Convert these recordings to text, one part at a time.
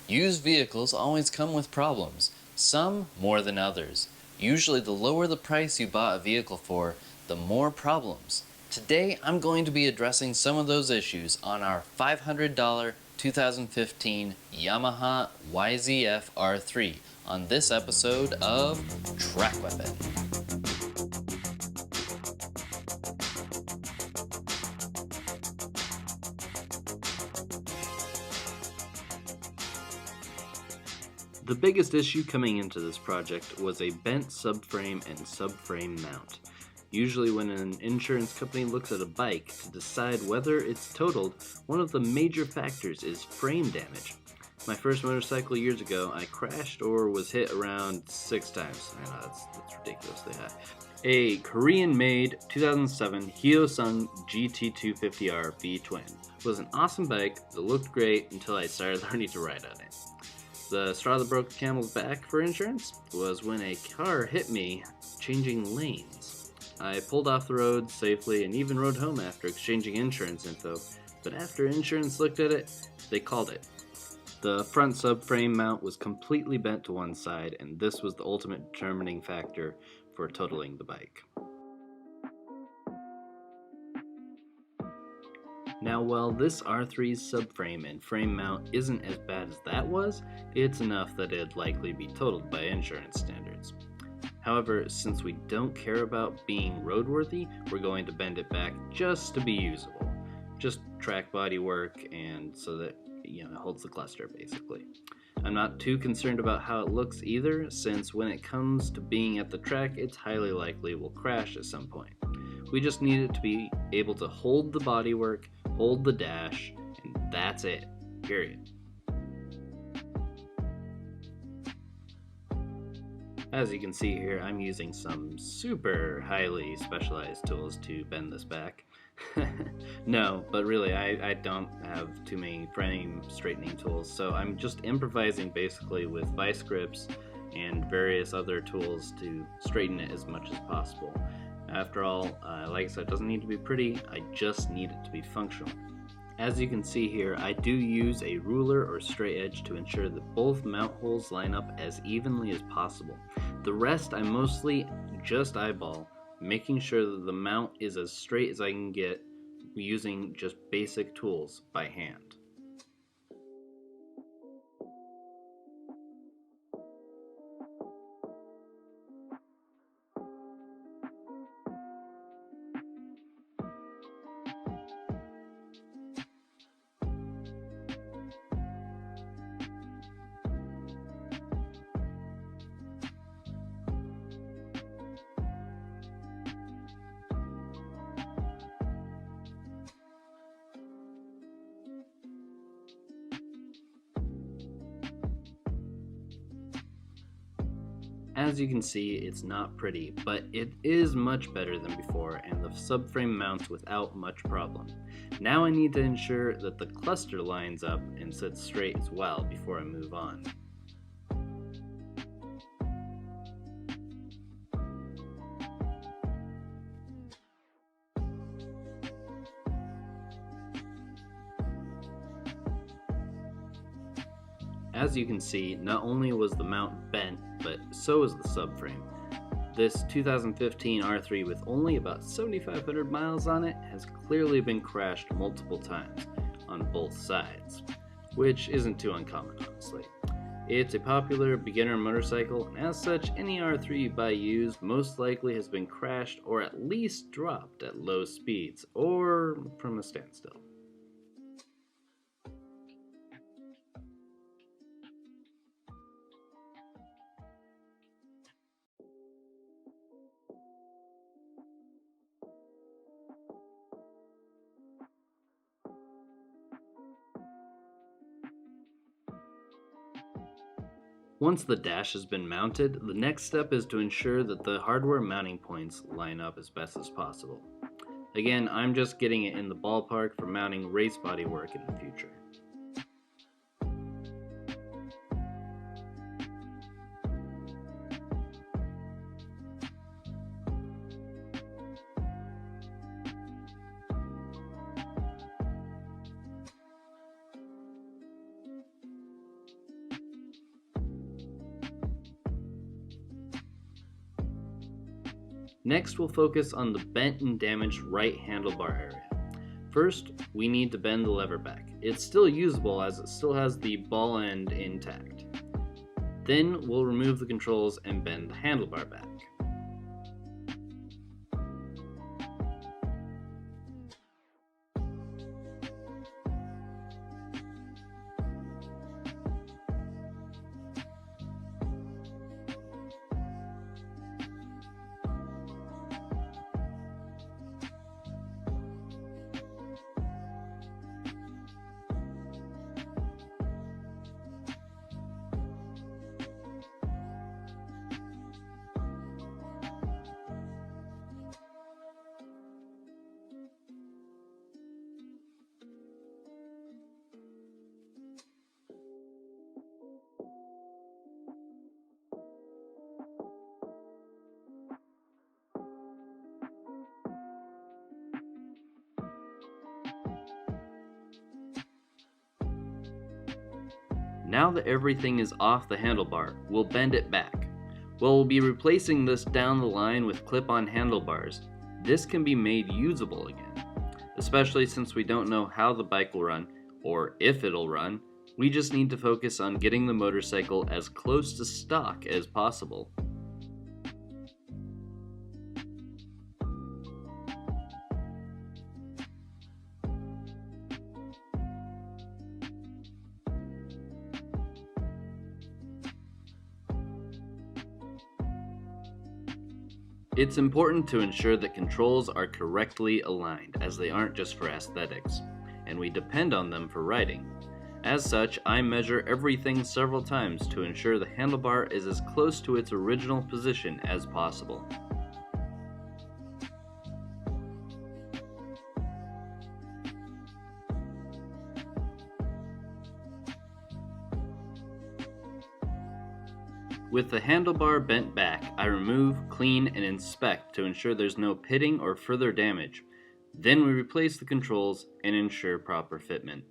Used vehicles always come with problems, some more than others. Usually the lower the price you bought a vehicle for, the more problems. Today I'm going to be addressing some of those issues on our $500 2015 Yamaha YZF R3 on this episode of TrackWeapon. The biggest issue coming into this project was a bent subframe and subframe mount. Usually when an insurance company looks at a bike to decide whether it's totaled, one of the major factors is frame damage. My first motorcycle years ago, I crashed or was hit around 6 times. I know, that's ridiculously high. A Korean-made 2007 Hyosung GT250R V-Twin was an awesome bike that looked great until I started learning to ride on it. The straw that broke the camel's back for insurance was when a car hit me changing lanes. I pulled off the road safely and even rode home after exchanging insurance info, but after insurance looked at it, they called it. The front subframe mount was completely bent to one side, and this was the ultimate determining factor for totaling the bike. Now, while this R3's subframe and frame mount isn't as bad as that was, it's enough that it'd likely be totaled by insurance standards. However, since we don't care about being roadworthy, we're going to bend it back just to be usable. Just track body work and so that it holds the cluster basically. I'm not too concerned about how it looks either, since when it comes to being at the track, it's highly likely we'll crash at some point. We just need it to be able to hold the bodywork, hold the dash, and that's it, period. As you can see here, I'm using some super highly specialized tools to bend this back. No, but really, I don't have too many frame straightening tools, so I'm just improvising basically with vice grips and various other tools to straighten it as much as possible. After all, like I said, it doesn't need to be pretty, I just need it to be functional. As you can see here, I do use a ruler or straight edge to ensure that both mount holes line up as evenly as possible. The rest I mostly just eyeball, making sure that the mount is as straight as I can get using just basic tools by hand. As you can see, it's not pretty, but it is much better than before, and the subframe mounts without much problem. Now I need to ensure that the cluster lines up and sits straight as well before I move on. As you can see, not only was the mount bent, but so is the subframe. This 2015 R3 with only about 7,500 miles on it has clearly been crashed multiple times on both sides, which isn't too uncommon, honestly. It's a popular beginner motorcycle, and as such, any R3 you buy used most likely has been crashed or at least dropped at low speeds or from a standstill. Once the dash has been mounted, the next step is to ensure that the hardware mounting points line up as best as possible. Again, I'm just getting it in the ballpark for mounting race body work in the future. Next, we'll focus on the bent and damaged right handlebar area. First, we need to bend the lever back. It's still usable as it still has the ball end intact. Then we'll remove the controls and bend the handlebar back. Now that everything is off the handlebar, we'll bend it back. We'll be replacing this down the line with clip-on handlebars. This can be made usable again, especially since we don't know how the bike will run, or if it'll run. We just need to focus on getting the motorcycle as close to stock as possible. It's important to ensure that controls are correctly aligned, as they aren't just for aesthetics, and we depend on them for riding. As such, I measure everything several times to ensure the handlebar is as close to its original position as possible. With the handlebar bent back, I remove, clean, and inspect to ensure there's no pitting or further damage. Then we replace the controls and ensure proper fitment.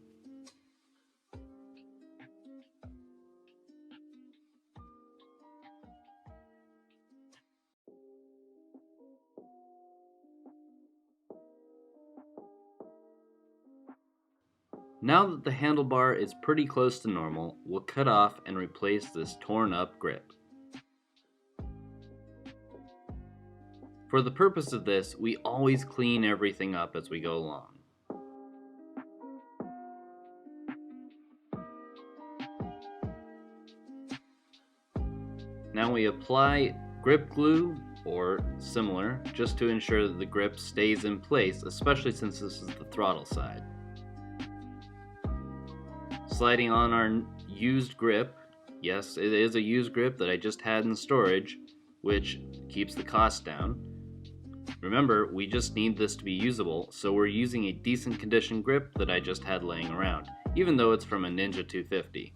Now that the handlebar is pretty close to normal, we'll cut off and replace this torn up grip. For the purpose of this, we always clean everything up as we go along. Now we apply grip glue or similar just to ensure that the grip stays in place, especially since this is the throttle side. Sliding on our used grip. Yes, it is a used grip that I just had in storage, which keeps the cost down. Remember, we just need this to be usable, so we're using a decent condition grip that I just had laying around, even though it's from a Ninja 250.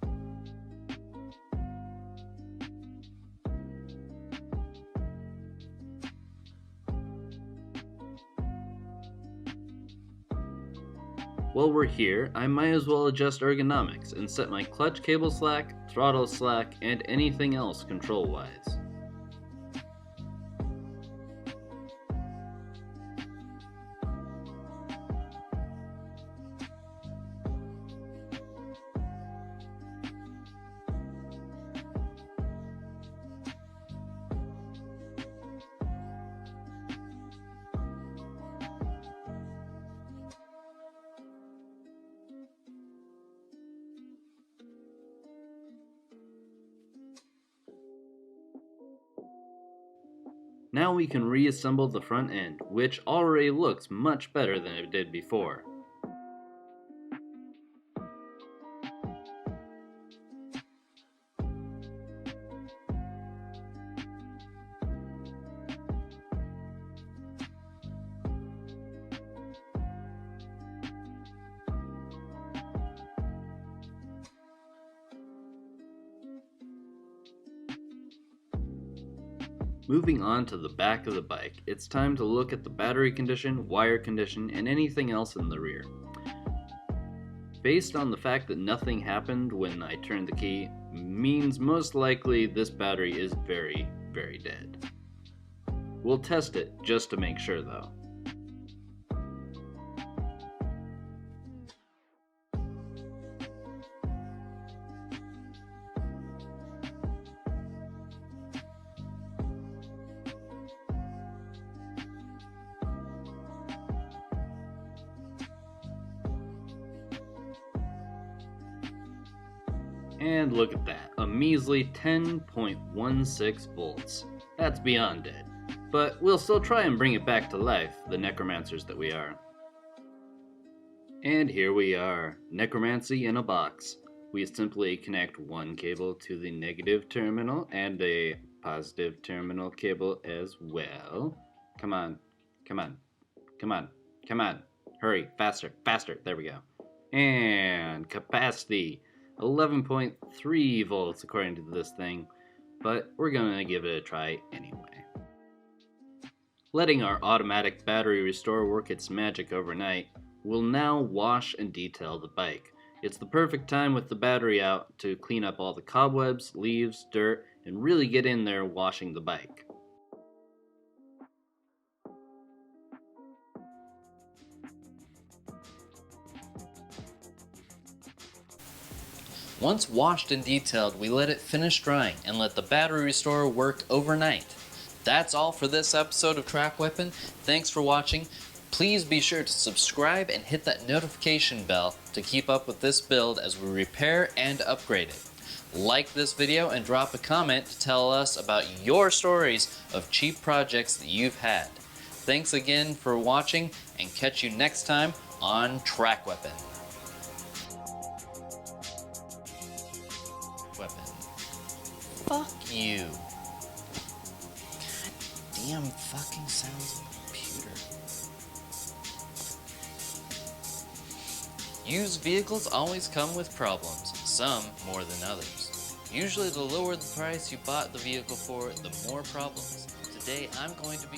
While we're here, I might as well adjust ergonomics and set my clutch cable slack, throttle slack, and anything else control-wise. Now we can reassemble the front end, which already looks much better than it did before. Moving on to the back of the bike, it's time to look at the battery condition, wire condition, and anything else in the rear. Based on the fact that nothing happened when I turned the key, means most likely this battery is very, very dead. We'll test it just to make sure though. And look at that, a measly 10.16 volts. That's beyond dead. But we'll still try and bring it back to life, the necromancers that we are. And here we are, necromancy in a box. We simply connect one cable to the negative terminal and a positive terminal cable as well. Come on, come on, come on, come on. Hurry, faster, faster, there we go. And capacity. 11.3 volts according to this thing, but we're gonna give it a try anyway. Letting our automatic battery restore work its magic overnight, we'll now wash and detail the bike. It's the perfect time with the battery out to clean up all the cobwebs, leaves, dirt, and really get in there washing the bike. Once washed and detailed, we let it finish drying and let the battery restorer work overnight. That's all for this episode of TrackWeapon. Thanks for watching. Please be sure to subscribe and hit that notification bell to keep up with this build as we repair and upgrade it. Like this video and drop a comment to tell us about your stories of cheap projects that you've had. Thanks again for watching and catch you next time on TrackWeapon. Fuck you. God damn fucking sounds of a computer. Used vehicles always come with problems, some more than others. Usually the lower the price you bought the vehicle for, the more problems. Today I'm going to be...